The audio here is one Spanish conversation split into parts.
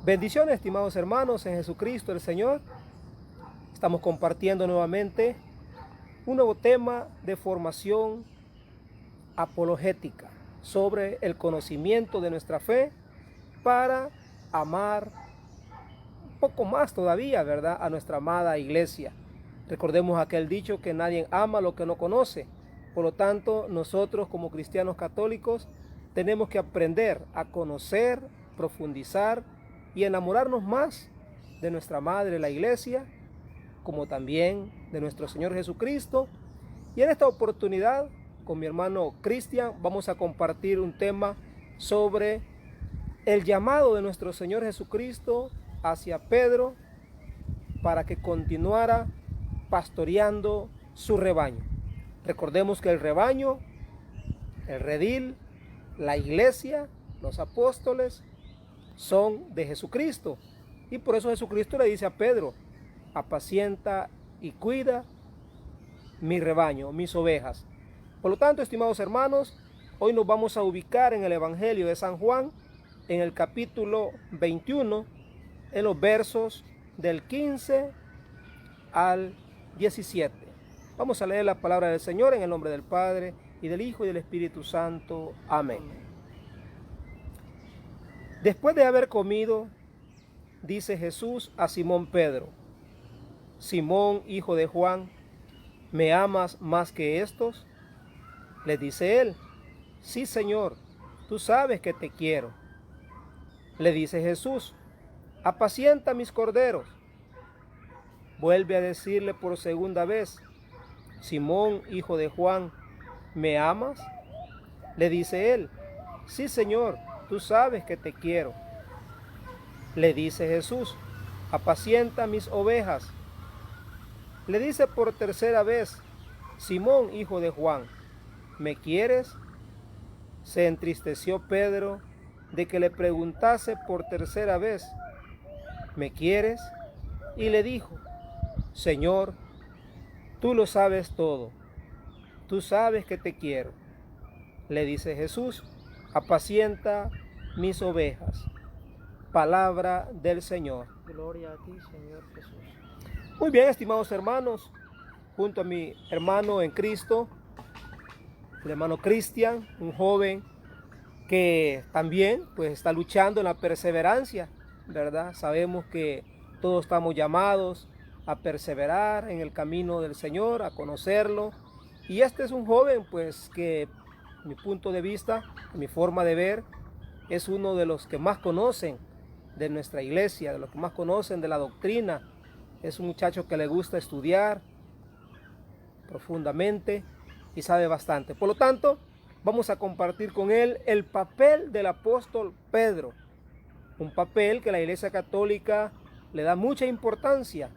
Bendiciones, estimados hermanos en Jesucristo el Señor. Estamos compartiendo nuevamente un nuevo tema de formación apologética sobre el conocimiento de nuestra fe para amar un poco más todavía, ¿verdad?, a nuestra amada iglesia. Recordemos aquel dicho que nadie ama lo que no conoce. Por lo tanto, nosotros como cristianos católicos tenemos que aprender a conocer, profundizar y enamorarnos más de nuestra madre, la iglesia, como también de nuestro Señor Jesucristo. Y en esta oportunidad, con mi hermano Cristian, vamos a compartir un tema sobre el llamado de nuestro Señor Jesucristo hacia Pedro para que continuara pastoreando su rebaño. Recordemos que el rebaño, el redil, la iglesia, los apóstoles, son de Jesucristo. Y por eso Jesucristo le dice a Pedro: apacienta y cuida mi rebaño, mis ovejas. Por lo tanto, estimados hermanos, hoy nos vamos a ubicar en el Evangelio de San Juan, en el capítulo 21, en los versos del 15 al 17. Vamos a leer la palabra del Señor en el nombre del Padre, y del Hijo, y del Espíritu Santo. Amén. Después de haber comido, dice Jesús a Simón Pedro: Simón, hijo de Juan, ¿me amas más que estos? Le dice él: sí, Señor, tú sabes que te quiero. Le dice Jesús: apacienta mis corderos. Vuelve a decirle por segunda vez: Simón, hijo de Juan, ¿me amas? Le dice él: sí, Señor, tú sabes que te quiero. Le dice Jesús: apacienta mis ovejas. Le dice por tercera vez: Simón, hijo de Juan, ¿me quieres? Se entristeció Pedro de que le preguntase por tercera vez: ¿me quieres? Y le dijo: Señor, tú lo sabes todo, tú sabes que te quiero. Le dice Jesús: apacienta mis ovejas. Palabra del Señor. Gloria a ti, Señor Jesús. Muy bien, estimados hermanos, junto a mi hermano en Cristo, el hermano Cristian, un joven que también pues está luchando en la perseverancia, ¿verdad? Sabemos que todos estamos llamados a perseverar en el camino del Señor, a conocerlo. Y este es un joven pues que, a mi punto de vista, a mi forma de ver, es uno de los que más conocen de nuestra iglesia, de los que más conocen de la doctrina. Es un muchacho que le gusta estudiar profundamente y sabe bastante. Por lo tanto, vamos a compartir con él el papel del apóstol Pedro, un papel que la Iglesia Católica le da mucha importancia,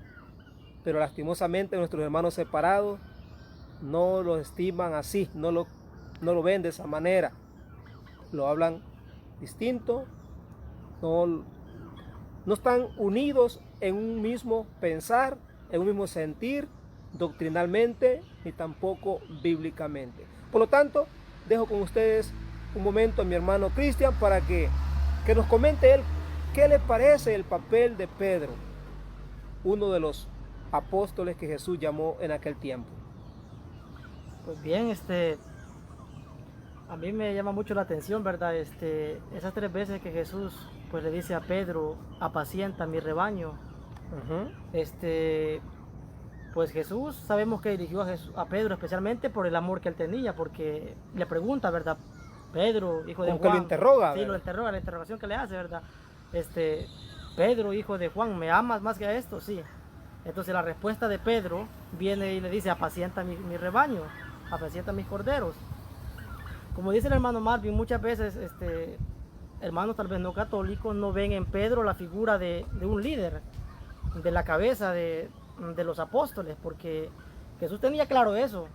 pero lastimosamente nuestros hermanos separados no lo estiman así, no lo ven de esa manera, lo hablan distinto, no están unidos en un mismo pensar, en un mismo sentir, doctrinalmente, ni tampoco bíblicamente. Por lo tanto, dejo con ustedes un momento a mi hermano Cristian para que nos comente él qué le parece el papel de Pedro, uno de los apóstoles que Jesús llamó en aquel tiempo. Pues bien, a mí me llama mucho la atención, ¿verdad? Esas 3 veces que Jesús pues le dice a Pedro: apacienta mi rebaño. Pues Jesús sabemos que dirigió a Pedro especialmente por el amor que él tenía, porque le pregunta, ¿verdad? Pedro, hijo de Como Juan. que lo interroga, sí, ¿verdad? lo interroga, la interrogación que le hace, ¿verdad? Pedro, hijo de Juan, ¿me amas más que a esto? Sí. Entonces la respuesta de Pedro viene y le dice: apacienta mi rebaño, apacienta mis corderos. Como dice el hermano Marvin, muchas veces hermanos tal vez no católicos no ven en Pedro la figura de un líder, de la cabeza de los apóstoles, porque Jesús tenía claro eso,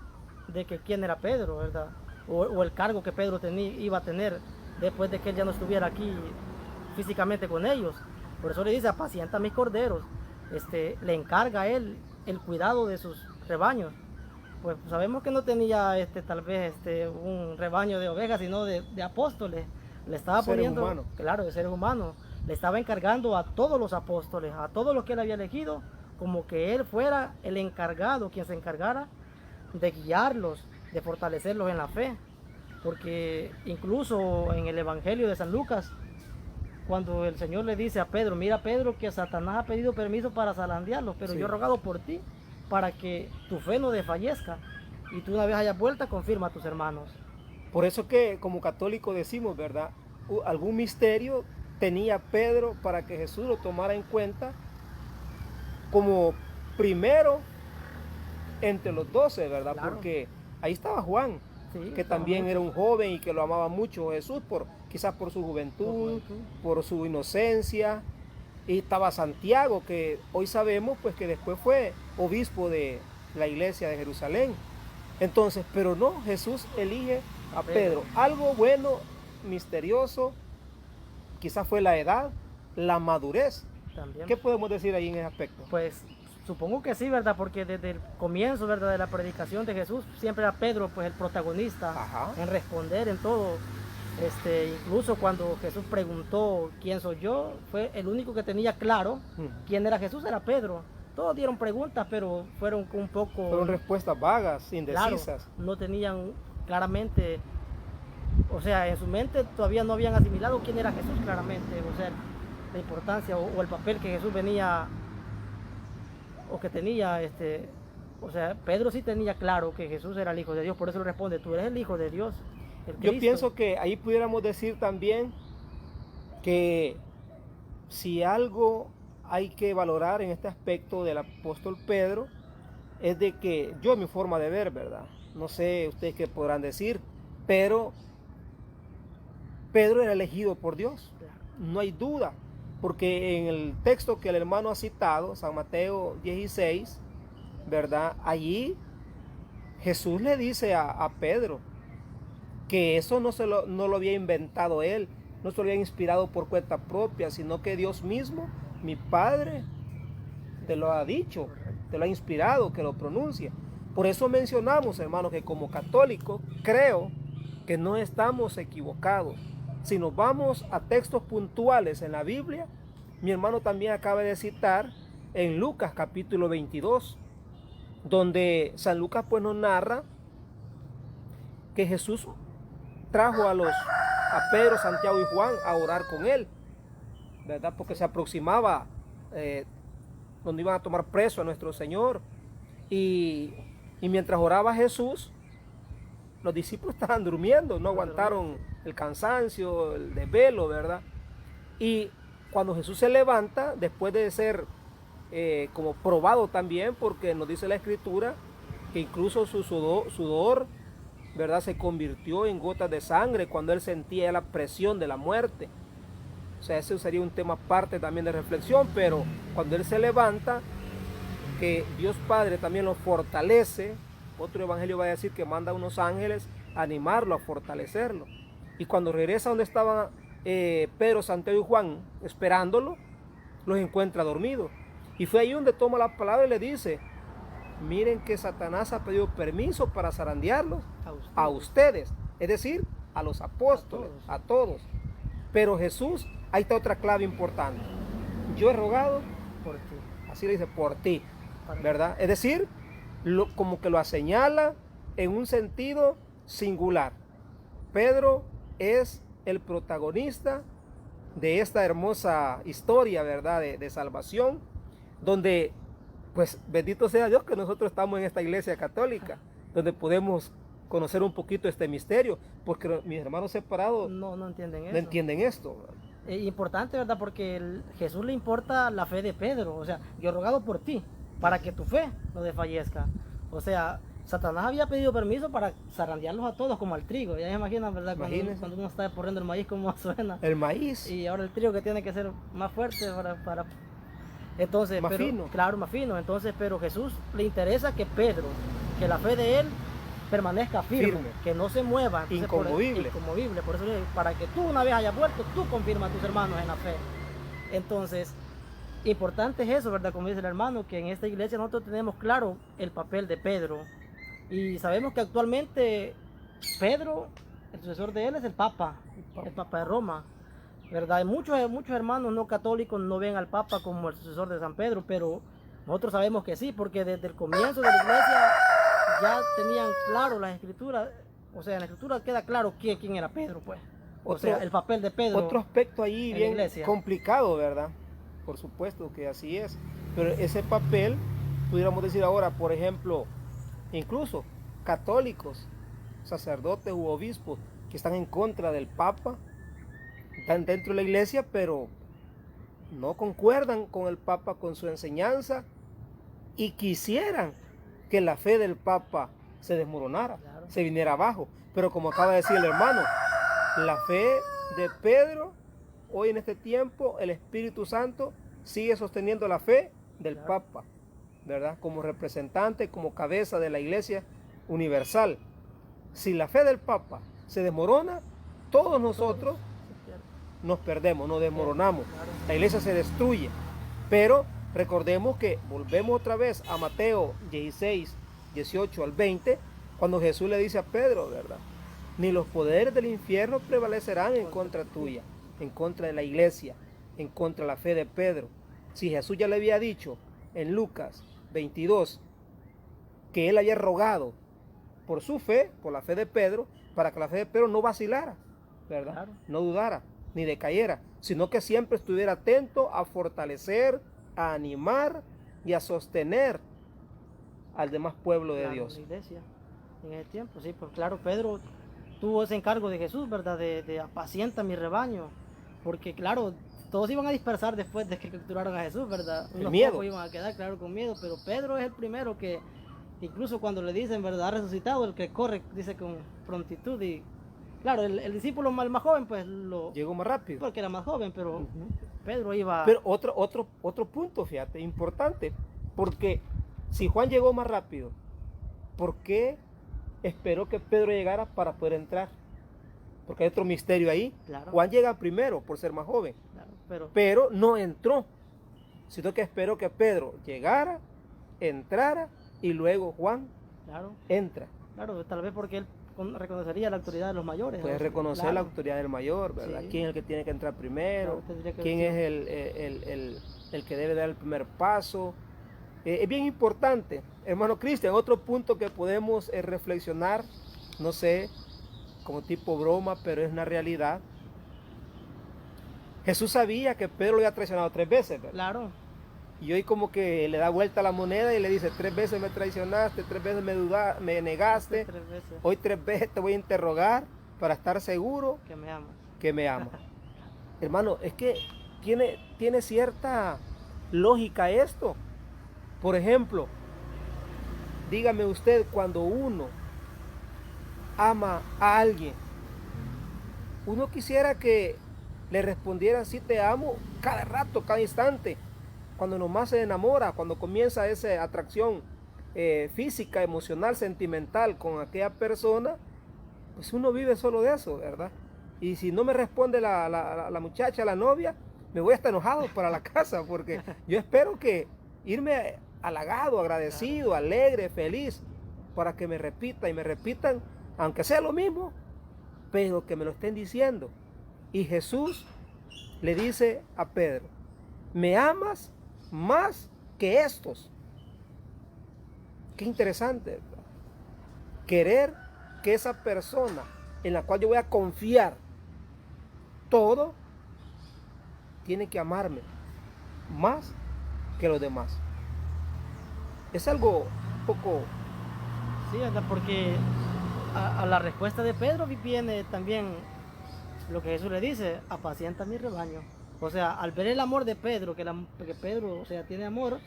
de que quién era Pedro, ¿verdad? O el cargo que Pedro iba a tener después de que él ya no estuviera aquí físicamente con ellos. Por eso le dice: apacienta mis corderos. Le encarga a él el cuidado de sus rebaños. Pues sabemos que no tenía tal vez un rebaño de ovejas, sino de apóstoles. Le estaba Seres poniendo, humanos. claro, de seres humanos. le estaba encargando a todos los apóstoles, a todos los que él había elegido, como que él fuera el encargado, quien se encargara de guiarlos, de fortalecerlos en la fe. Porque incluso en el Evangelio de San Lucas, cuando el Señor le dice a Pedro, mira Pedro, que Satanás ha pedido permiso para zarandearlos, pero Sí. yo he rogado por ti para que tu fe no desfallezca, y tú una vez hayas vuelta, confirma a tus hermanos. Por eso que como católicos decimos, ¿verdad? Algún misterio tenía Pedro para que Jesús lo tomara en cuenta como primero entre los 12, ¿verdad? Claro. Porque ahí estaba Juan, Sí, que también era un joven y que lo amaba mucho Jesús, quizás por su Por juventud, juventud. por su inocencia. Y estaba Santiago, que hoy sabemos pues que después fue obispo de la iglesia de Jerusalén. Entonces, pero no, Jesús elige a Pedro. Algo bueno, misterioso, quizás fue la edad, la madurez. También. ¿Qué podemos decir ahí en ese aspecto? Pues supongo que sí, ¿verdad? Porque desde el comienzo, ¿verdad?, de la predicación de Jesús, siempre era Pedro pues el protagonista. Ajá. En responder en todo. Incluso cuando Jesús preguntó quién soy yo, fue el único que tenía claro quién era Jesús, era Pedro. Todos dieron preguntas, pero fueron un poco... Fueron respuestas vagas, indecisas. Claro, no tenían claramente, o sea, en su mente todavía no habían asimilado quién era Jesús claramente, o sea, la importancia o el papel que Jesús venía, o que tenía, o sea, Pedro sí tenía claro que Jesús era el Hijo de Dios, por eso le responde, tú eres el Hijo de Dios, el Yo Cristo. pienso que ahí pudiéramos decir también que si algo hay que valorar en este aspecto del apóstol Pedro, es de que yo, mi forma de ver, ¿verdad? No sé ustedes qué podrán decir, pero Pedro era elegido por Dios, no hay duda, porque en el texto que el hermano ha citado, San Mateo 16, ¿verdad? Allí Jesús le dice a Pedro que eso no lo había inventado él, no se lo había inspirado por cuenta propia, sino que Dios mismo, mi Padre, te lo ha dicho, te lo ha inspirado, que lo pronuncia. Por eso mencionamos, hermanos, que como católicos creo que no estamos equivocados. Si nos vamos a textos puntuales en la Biblia, mi hermano también acaba de citar en Lucas capítulo 22, donde San Lucas pues nos narra que Jesús trajo a Pedro, Santiago y Juan a orar con él, ¿verdad? Porque se aproximaba donde iban a tomar preso a nuestro Señor. Y mientras oraba Jesús, los discípulos estaban durmiendo, no aguantaron el cansancio, el desvelo, ¿verdad? Y cuando Jesús se levanta, después de ser como probado también, porque nos dice la Escritura que incluso su sudor, ¿verdad?, se convirtió en gotas de sangre cuando él sentía la presión de la muerte. O sea, ese sería un tema aparte también de reflexión, pero cuando él se levanta, que Dios Padre también lo fortalece. Otro evangelio va a decir que manda a unos ángeles a animarlo, a fortalecerlo. Y cuando regresa donde estaban Pedro, Santiago y Juan esperándolo, los encuentra dormidos. Y fue ahí donde toma la palabra y le dice, miren que Satanás ha pedido permiso para zarandearlos a ustedes, es decir, a los apóstoles, a todos. Pero Jesús, ahí está otra clave importante. Yo he rogado por ti. Así le dice, por ti, ¿verdad? Es decir, como que lo señala en un sentido singular. Pedro es el protagonista de esta hermosa historia, ¿verdad?, de salvación, donde, pues, bendito sea Dios que nosotros estamos en esta iglesia católica, donde podemos conocer un poquito este misterio, porque mis hermanos separados no entienden eso. no entienden esto. Es importante, ¿verdad? Porque Jesús le importa la fe de Pedro. O sea, yo he rogado por ti, para que tu fe no desfallezca. O sea, Satanás había pedido permiso para zarandearlos a todos como al trigo. Ya se imaginan, ¿verdad? Cuando uno está porriendo el maíz, cómo suena. El maíz. Y ahora el trigo que tiene que ser más fuerte para... Entonces, más fino. Claro, más fino. Entonces, pero Jesús le interesa que Pedro, que la fe de él permanezca firme, que no se mueva. Entonces, inconmovible. Por eso, para que tú una vez hayas vuelto, tú confirmas a tus hermanos en la fe. Entonces, importante es eso, ¿verdad? Como dice el hermano, que en esta iglesia nosotros tenemos claro el papel de Pedro. Y sabemos que actualmente Pedro, el sucesor de él es el Papa de Roma. ¿verdad? Y muchos hermanos no católicos no ven al Papa como el sucesor de San Pedro, pero nosotros sabemos que sí, porque desde el comienzo de la iglesia ya tenían claro las escrituras, o sea, en la escritura queda claro quién era Pedro, pues. O sea, el papel de Pedro. Otro aspecto ahí en la bien iglesia. complicado, ¿verdad? Por supuesto que así es. Pero ese papel, pudiéramos decir ahora, por ejemplo, incluso católicos, sacerdotes u obispos que están en contra del Papa, están dentro de la iglesia, pero no concuerdan con el Papa, con su enseñanza, y quisieran que la fe del Papa se desmoronara, Claro. se viniera abajo. Pero como acaba de decir el hermano, la fe de Pedro, hoy en este tiempo, el Espíritu Santo sigue sosteniendo la fe del Claro. Papa, ¿verdad? Como representante, como cabeza de la Iglesia universal. Si la fe del Papa se desmorona, todos nosotros nos perdemos, nos desmoronamos. Claro. La iglesia se destruye. Pero recordemos que volvemos otra vez a Mateo 16, 18 al 20, cuando Jesús le dice a Pedro, ¿verdad? Ni los poderes del infierno prevalecerán en contra tuya, en contra de la iglesia, en contra de la fe de Pedro. Si Jesús ya le había dicho en Lucas 22 que él había rogado por su fe, por la fe de Pedro, para que la fe de Pedro no vacilara, ¿verdad? Claro. No dudara, ni decayera, sino que siempre estuviera atento a fortalecer, a animar y a sostener al demás pueblo de Claro, Dios. la iglesia en ese tiempo, sí, pues claro, Pedro tuvo ese encargo de Jesús, ¿verdad? De apacienta mi rebaño, porque claro, todos iban a dispersar después de que capturaron a Jesús, ¿verdad? El Unos miedo. pocos iban a quedar, claro, con miedo, pero Pedro es el primero que, incluso cuando le dicen, ¿verdad? Ha resucitado, el que corre, dice con prontitud y, claro, el discípulo más joven, pues lo... Llegó más rápido. Porque era más joven, pero Ujú. Pedro iba... Pero otro punto, fíjate, importante, porque si Juan llegó más rápido, ¿por qué esperó que Pedro llegara para poder entrar? Porque hay otro misterio ahí. Claro. Juan llega primero por ser más joven, Claro, pero no entró, sino que esperó que Pedro llegara, entrara y luego Juan claro, entra. claro, tal vez porque él reconocería la autoridad de los mayores. Puede ¿no? reconocer Claro. la autoridad del mayor, ¿verdad? Sí. ¿Quién es el que tiene que entrar primero? Claro, tendría que ¿Quién decir. es el que debe dar el primer paso? Es bien importante, hermano Cristian, otro punto que podemos reflexionar, no sé, como tipo broma, pero es una realidad. Jesús sabía que Pedro lo había traicionado 3 veces, ¿verdad? Claro, Y hoy como que le da vuelta a la moneda y le dice, 3 veces me traicionaste, 3 veces me negaste, 3 veces hoy 3 veces te voy a interrogar para estar seguro que me amas. que me ama. Hermano, es que tiene cierta lógica esto. Por ejemplo, dígame usted, cuando uno ama a alguien, uno quisiera que le respondieran sí te amo cada rato, cada instante. Cuando nomás se enamora, cuando comienza esa atracción física, emocional, sentimental con aquella persona, pues uno vive solo de eso, ¿verdad? Y si no me responde la muchacha, la novia, me voy hasta enojado para la casa, porque yo espero que irme halagado, agradecido, alegre, feliz, para que me repita y me repitan, aunque sea lo mismo, pero que me lo estén diciendo. Y Jesús le dice a Pedro, ¿me amas más que estos? Qué interesante, ¿verdad? Querer que esa persona en la cual yo voy a confiar todo, tiene que amarme más que los demás. Es algo un poco... Sí, ¿verdad? Porque a la respuesta de Pedro viene también lo que Jesús le dice, apacienta mi rebaño. O sea, al ver el amor de Pedro, que Pedro, o sea, tiene amor,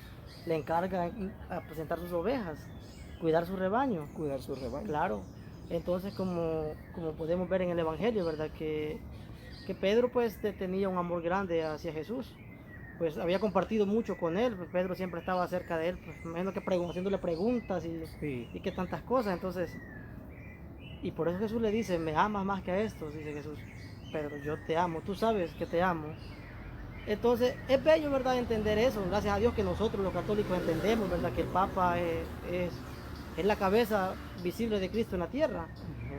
le encarga apacentar sus ovejas, cuidar su rebaño. cuidar su rebaño. Claro. Entonces, como podemos ver en el Evangelio, ¿verdad? Que Pedro pues tenía un amor grande hacia Jesús. Pues había compartido mucho con él, pues Pedro siempre estaba cerca de él, pues me imagino que haciéndole preguntas Sí. y que tantas cosas. Entonces, y por eso Jesús le dice, me amas más que a estos, dice Jesús. Pedro, yo te amo, tú sabes que te amo. Entonces, es bello, ¿verdad?, entender eso. Gracias a Dios que nosotros los católicos entendemos, ¿verdad?, que el Papa es la cabeza visible de Cristo en la tierra.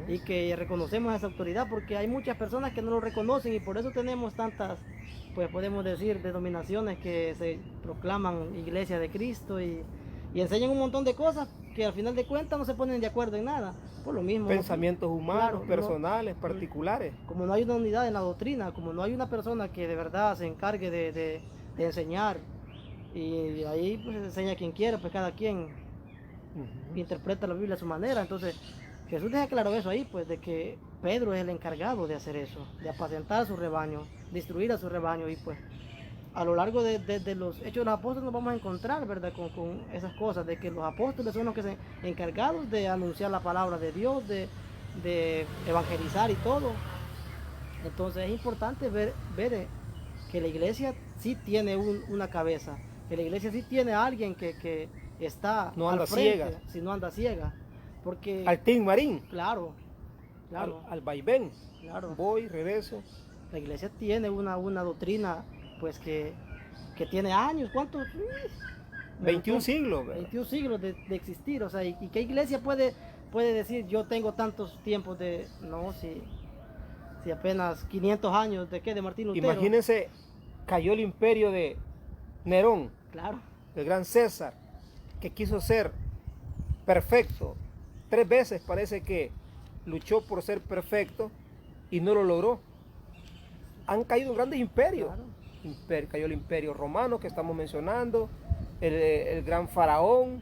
y que reconocemos esa autoridad, porque hay muchas personas que no lo reconocen y por eso tenemos tantas, pues podemos decir, denominaciones que se proclaman Iglesia de Cristo y enseñan un montón de cosas que al final de cuentas no se ponen de acuerdo en nada. Por lo mismo, Pensamientos humanos, claro, personales, particulares. como no hay una unidad en la doctrina, como no hay una persona que de verdad se encargue de enseñar, y ahí pues enseña quien quiera, pues cada quien interpreta la Biblia a su manera. Entonces Jesús deja claro eso ahí, pues de que Pedro es el encargado de hacer eso, de apacentar a su rebaño, de instruir a su rebaño, y pues a lo largo de los hechos de los apóstoles nos vamos a encontrar, ¿verdad? Con esas cosas, de que los apóstoles son los que se encargados de anunciar la palabra de Dios, de evangelizar y todo. Entonces es importante ver que la iglesia sí tiene una cabeza, que la iglesia sí tiene a alguien que está no anda al frente, ciega, si no anda ciega, porque al Tim Marín, claro, al vaivén, claro, voy, regreso. la iglesia tiene una doctrina, pues que tiene años. ¿Cuántos? 21 siglos, ¿verdad? 21 siglos de existir. O sea, ¿y qué iglesia puede decir yo tengo tantos tiempos de... No, si apenas 500 años de qué, de Martín Lutero. Imagínense, cayó el imperio de Nerón, Claro, el gran César, que quiso ser perfecto. 3 veces parece que luchó por ser perfecto y no lo logró. Han caído grandes imperios. claro. Cayó el imperio romano que estamos mencionando, el gran faraón,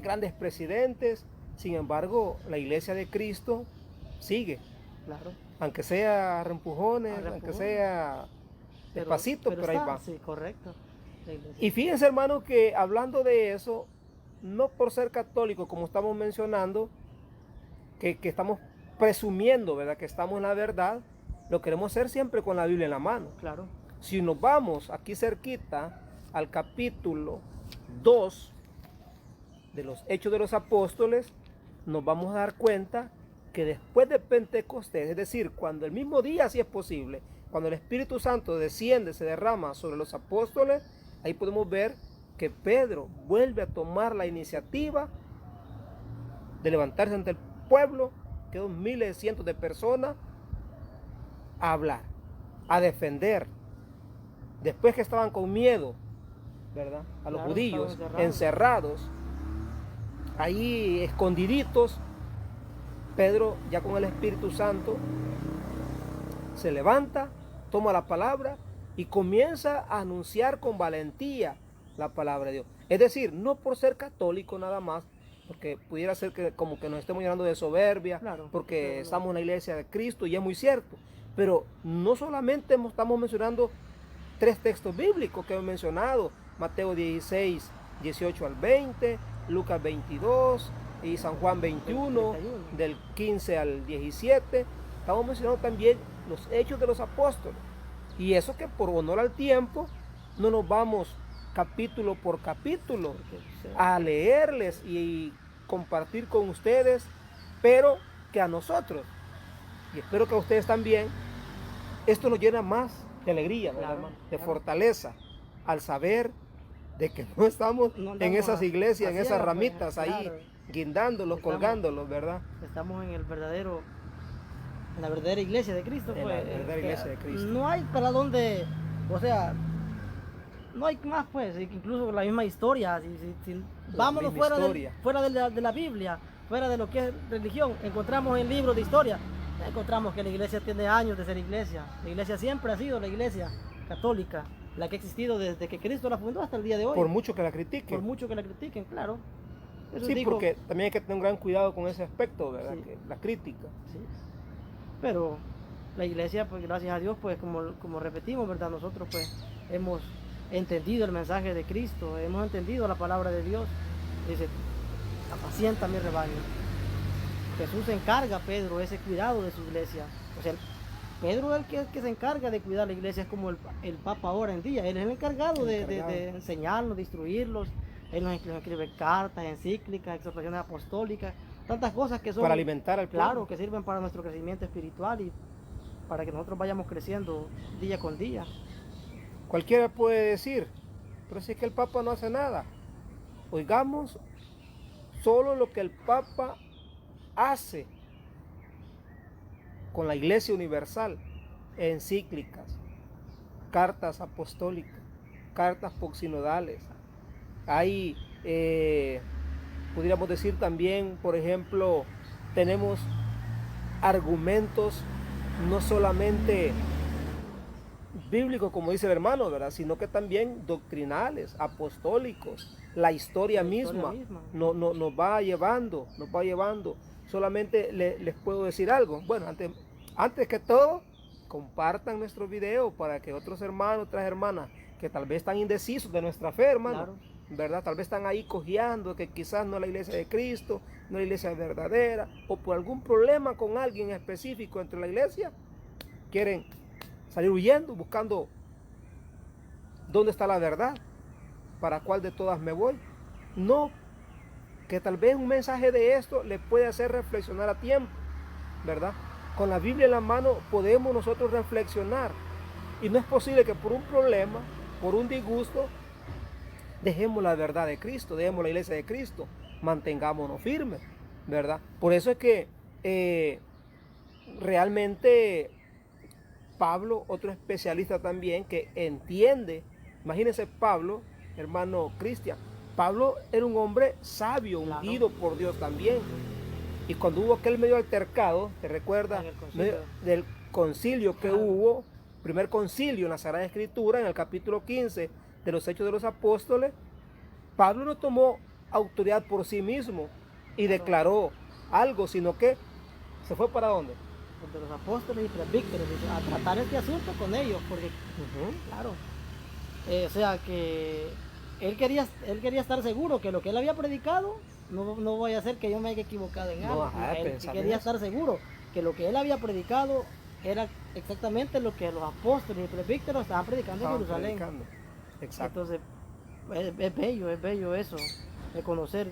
grandes presidentes. Sin embargo, la iglesia de Cristo sigue. Claro. Aunque sea a reempujones, A aunque reempujones. sea despacito, pero ahí está, va. sí, correcto. La iglesia. Y fíjense, hermano, que hablando de eso, no por ser católico, como estamos mencionando, que estamos presumiendo, ¿verdad?, que estamos en la verdad, lo queremos hacer siempre con la Biblia en la mano. Claro. Si nos vamos aquí cerquita al capítulo 2 de los Hechos de los Apóstoles, nos vamos a dar cuenta que después de Pentecostés, es decir, cuando el mismo día, si es posible, cuando el Espíritu Santo desciende, se derrama sobre los apóstoles, ahí podemos ver que Pedro vuelve a tomar la iniciativa de levantarse ante el pueblo, que son miles, cientos de personas, a hablar, a defender. Después que estaban con miedo, ¿verdad?, a los Claro, judíos, estaban encerrados, ahí escondiditos, Pedro, ya con el Espíritu Santo, se levanta, toma la palabra y comienza a anunciar con valentía la palabra de Dios. Es decir, no por ser católico nada más, porque pudiera ser que como que nos estemos llenando de soberbia, Claro, porque claro. estamos en la iglesia de Cristo, y es muy cierto. Pero no solamente estamos mencionando 3 textos bíblicos que hemos mencionado: Mateo 16, 18 al 20, Lucas 22 y San Juan 21, 31. del 15 al 17. Estamos mencionando también los Hechos de los Apóstoles. Y eso que por honor al tiempo no nos vamos capítulo por capítulo a leerles y compartir con ustedes, pero que a nosotros, y espero que a ustedes también, esto nos llena más de alegría, ¿verdad, Claro, hermano?, de claro. fortaleza, al saber de que no estamos No en andamos esas iglesias, a en esas ciegas, pues, ramitas ahí, claro. guindándolos, Estamos- colgándolos, ¿verdad? Estamos en la verdadera iglesia de Cristo, En pues. la verdadera que iglesia de Cristo. No hay para dónde, o sea, no hay más, pues, incluso la misma historia. Si vámonos misma fuera, historia. fuera de la Biblia, fuera de lo que es religión, encontramos en libros de historia, encontramos que la iglesia tiene años de ser iglesia. La iglesia siempre ha sido la iglesia católica, la que ha existido desde que Cristo la fundó hasta el día de hoy. Por mucho que la critiquen. Por mucho que la critiquen, claro. Eso Sí, digo, porque también hay que tener un gran cuidado con ese aspecto, ¿verdad? Sí. Que la crítica. sí. Pero la iglesia, pues gracias a Dios, pues como repetimos, ¿verdad? Nosotros pues hemos entendido el mensaje de Cristo, hemos entendido la palabra de Dios. Dice, apacienta mi rebaño. Jesús encarga a Pedro ese cuidado de su iglesia. O sea, Pedro es el que se encarga de cuidar la iglesia, es como el Papa ahora en día. Él es el encargado, de enseñarnos, de instruirlos. Él nos escribe cartas, encíclicas, exhortaciones apostólicas, tantas cosas que son Para alimentar al pueblo. claro, que sirven para nuestro crecimiento espiritual y para que nosotros vayamos creciendo día con día. Cualquiera puede decir, pero si es que el Papa no hace nada. Oigamos solo lo que el Papa hace con la Iglesia Universal, encíclicas, cartas apostólicas, cartas poxinodales. Hay, pudiéramos decir también, por ejemplo, tenemos argumentos no solamente bíblicos, como dice el hermano, ¿verdad?, sino que también doctrinales, apostólicos. La historia misma nos va llevando. Solamente les puedo decir algo. Bueno, antes que todo, compartan nuestro video para que otros hermanos, otras hermanas que tal vez están indecisos de nuestra fe, hermano, claro, ¿verdad? Tal vez están ahí cojeando, que quizás no es la iglesia de Cristo, no es la iglesia verdadera, o por algún problema con alguien específico entre la iglesia, quieren salir huyendo, buscando dónde está la verdad, para cuál de todas me voy. No, que tal vez un mensaje de esto le puede hacer reflexionar a tiempo, ¿verdad? Con la Biblia en la mano podemos nosotros reflexionar, y no es posible que por un problema, por un disgusto, dejemos la verdad de Cristo, dejemos la iglesia de Cristo, mantengámonos firmes, ¿verdad? Por eso es que realmente Pablo, otro especialista también que entiende, imagínense Pablo, hermano Cristian, Pablo era un hombre sabio, ungido por Dios también. Y cuando hubo aquel medio altercado, ¿te recuerdas? Del concilio que hubo, primer concilio en la Sagrada Escritura, en el capítulo 15 de los Hechos de los Apóstoles, Pablo no tomó autoridad por sí mismo y declaró algo, sino que se fue ¿para dónde? De los apóstoles y presbíteros, a tratar este asunto con ellos, porque, claro, o sea que él quería estar seguro que lo que él había predicado no vaya a ser que yo me haya equivocado en algo. Él quería estar seguro que lo que él había predicado era exactamente lo que los apóstoles y presbíteros estaban predicando en Jerusalén. Exacto. Entonces es bello eso, reconocer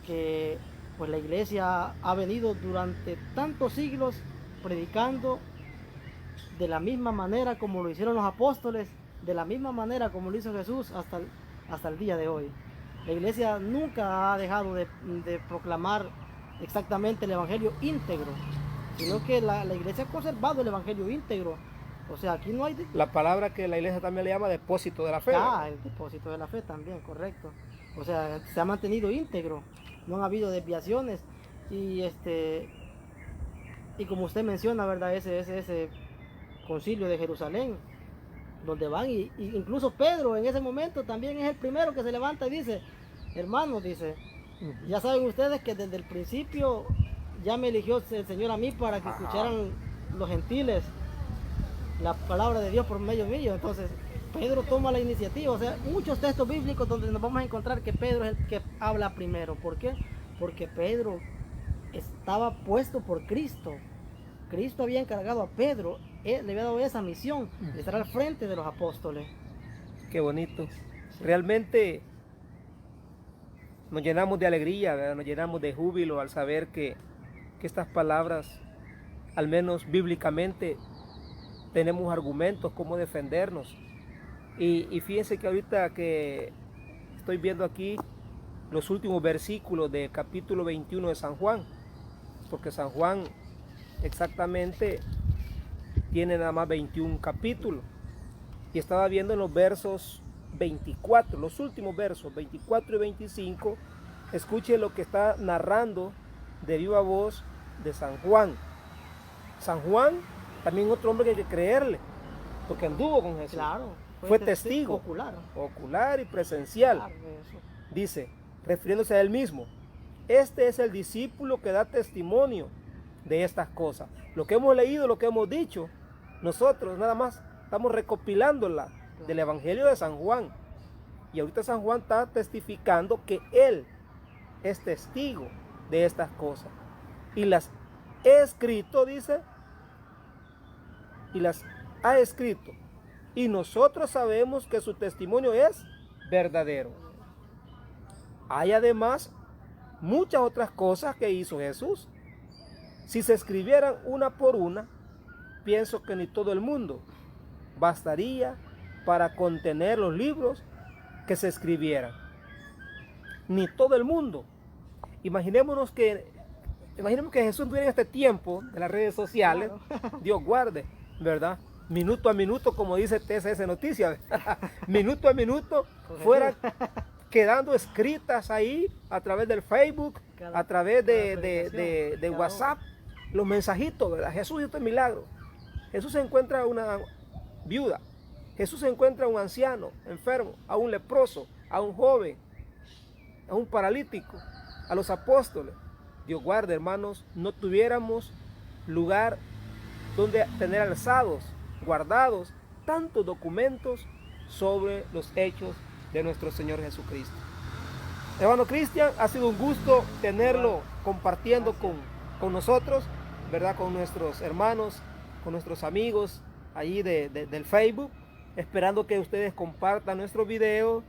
que pues la iglesia ha venido durante tantos siglos predicando de la misma manera como lo hicieron los apóstoles, de la misma manera como lo hizo Jesús hasta el día de hoy. La iglesia nunca ha dejado de proclamar exactamente el evangelio íntegro, sino que la iglesia ha conservado el evangelio íntegro. O sea, aquí no hay... La palabra que la iglesia también le llama depósito de la fe. El depósito de la fe también, correcto. O sea, se ha mantenido íntegro, no han habido desviaciones. Y como usted menciona, ¿verdad? Ese concilio de Jerusalén, donde van, y incluso Pedro en ese momento también es el primero que se levanta y dice, hermanos, dice, ya saben ustedes que desde el principio ya me eligió el Señor a mí para que escucharan los gentiles la palabra de Dios por medio mío. Entonces Pedro toma la iniciativa. O sea, muchos textos bíblicos donde nos vamos a encontrar que Pedro es el que habla primero. ¿Por qué? Porque Pedro estaba puesto por Cristo. Cristo había encargado a Pedro, le había dado esa misión de estar al frente de los apóstoles. Qué bonito. Realmente nos llenamos de alegría, ¿verdad? Nos llenamos de júbilo al saber que estas palabras, al menos bíblicamente, tenemos argumentos cómo defendernos. Y fíjense que ahorita que estoy viendo aquí los últimos versículos del capítulo 21 de San Juan, porque San Juan exactamente tiene nada más 21 capítulos, y estaba viendo en los versos 24, los últimos versos 24 y 25, escuche lo que está narrando de viva voz de San Juan. San Juan, también otro hombre que hay que creerle, porque anduvo con Jesús. Claro, fue testigo ocular y presencial. Claro, dice, refiriéndose a él mismo, este es el discípulo que da testimonio de estas cosas. Lo que hemos leído, lo que hemos dicho, nosotros nada más estamos recopilándola del Evangelio de San Juan. Y ahorita San Juan está testificando que él es testigo de estas cosas. Y las he escrito, dice, y las ha escrito. Y nosotros sabemos que su testimonio es verdadero. Hay además muchas otras cosas que hizo Jesús. Si se escribieran una por una, pienso que ni todo el mundo bastaría para contener los libros que se escribieran. Ni todo el mundo. Imaginémonos que imaginemos que Jesús tuviera en este tiempo de las redes sociales, Claro. Dios guarde, ¿verdad? Minuto a minuto, como dice TCS Noticias, minuto a minuto, Con fuera Jesús. quedando escritas ahí a través del Facebook, Cada- a través cada predicación, de cada WhatsApp, los mensajitos, ¿verdad? Jesús hizo este milagro. Jesús se encuentra a una viuda, Jesús se encuentra a un anciano enfermo, a un leproso, a un joven, a un paralítico, a los apóstoles. Dios guarde, hermanos, no tuviéramos lugar donde tener alzados, guardados tantos documentos sobre los hechos de nuestro Señor Jesucristo. Hermano Cristian, ha sido un gusto tenerlo compartiendo con nosotros, ¿verdad? Con nuestros hermanos, con nuestros amigos allí del Facebook, esperando que ustedes compartan nuestros videos,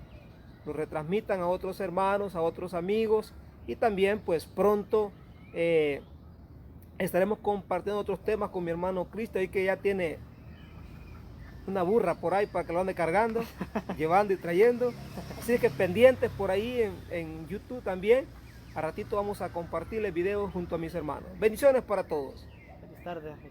los retransmitan a otros hermanos, a otros amigos, y también pues pronto estaremos compartiendo otros temas con mi hermano Cristian, y que ya tiene una burra por ahí para que lo ande cargando, llevando y trayendo. Así que pendientes por ahí en YouTube también. A ratito vamos a compartirles videos junto a mis hermanos. Bendiciones para todos. Feliz tarde, Ángel.